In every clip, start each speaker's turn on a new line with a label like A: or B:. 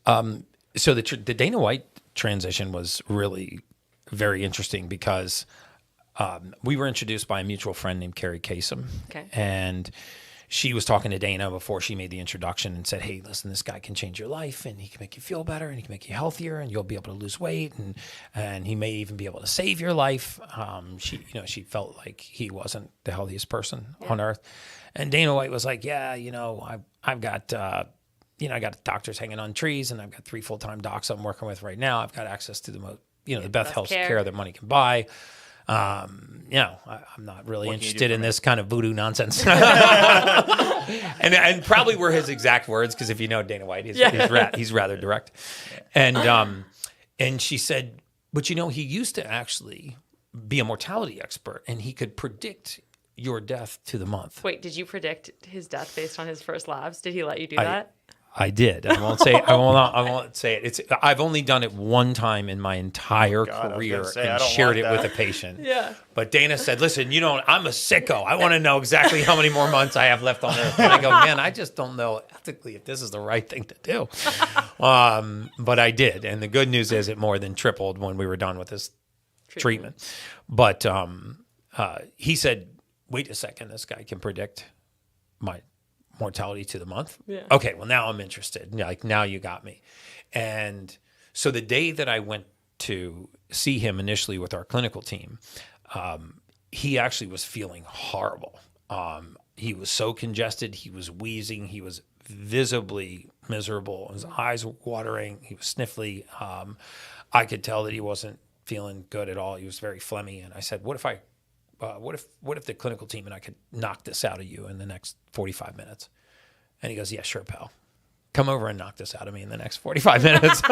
A: So the Dana White transition was really very interesting because we were introduced by a mutual friend named Carrie Kasem.
B: Okay.
A: And she was talking to Dana before she made the introduction and said, hey, listen, this guy can change your life and he can make you feel better and he can make you healthier and you'll be able to lose weight and he may even be able to save your life. She felt like he wasn't the healthiest person on earth. And Dana White was like, yeah, I've got, I got doctors hanging on trees and I've got 3 full-time docs I'm working with right now. I've got access to the most, the best health care that money can buy. I'm not really interested in this kind of voodoo nonsense. and probably were his exact words, because if you know Dana White, he's rather direct. And she said, but he used to actually be a mortality expert, and he could predict your death to the month.
B: Wait, did you predict his death based on his first labs? Did he let you do that?
A: I did. I won't say. I won't say it. I've only done it one time in my entire career and shared it with a patient.
B: Yeah.
A: But Dana said, "Listen, I'm a sicko. I want to know exactly how many more months I have left on Earth." And I go, "Man, I just don't know ethically if this is the right thing to do." But I did, and the good news is it more than tripled when we were done with this treatment. But he said, "Wait a second. This guy can predict my mortality to the month."
B: Yeah.
A: Okay, well, now I'm interested. Now you got me. And so the day that I went to see him initially with our clinical team, he actually was feeling horrible. He was so congested. He was wheezing. He was visibly miserable. His eyes were watering. He was sniffly. I could tell that he wasn't feeling good at all. He was very phlegmy. And I said, what if the clinical team and I could knock this out of you in the next 45 minutes? And he goes, yeah, sure, pal. Come over and knock this out of me in the next 45 minutes.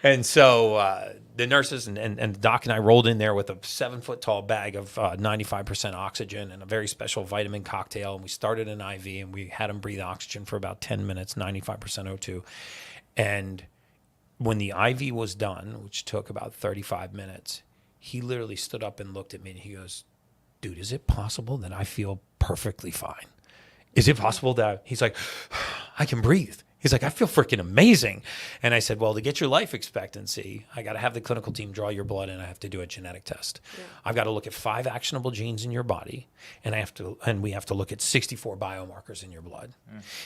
A: And so the nurses and the doc and I rolled in there with a 7-foot-tall bag of 95% oxygen and a very special vitamin cocktail. And we started an IV and we had him breathe oxygen for about 10 minutes, 95% O2. And when the IV was done, which took about 35 minutes, he literally stood up and looked at me and he goes, dude, is it possible that I feel perfectly fine? Is it possible that he's like, I can breathe? He's like, I feel freaking amazing. And I said, well, to get your life expectancy, I got to have the clinical team draw your blood and I have to do a genetic test. Yeah. I've got to look at 5 actionable genes in your body and we have to look at 64 biomarkers in your blood.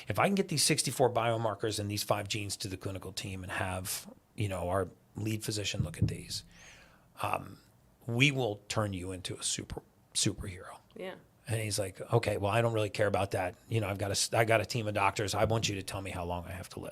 A: If I can get these 64 biomarkers and these 5 genes to the clinical team and have, our lead physician look at these, we will turn you into a superhero.
B: Yeah.
A: And he's like, okay, well, I don't really care about that. I got a team of doctors. I want you to tell me how long I have to live.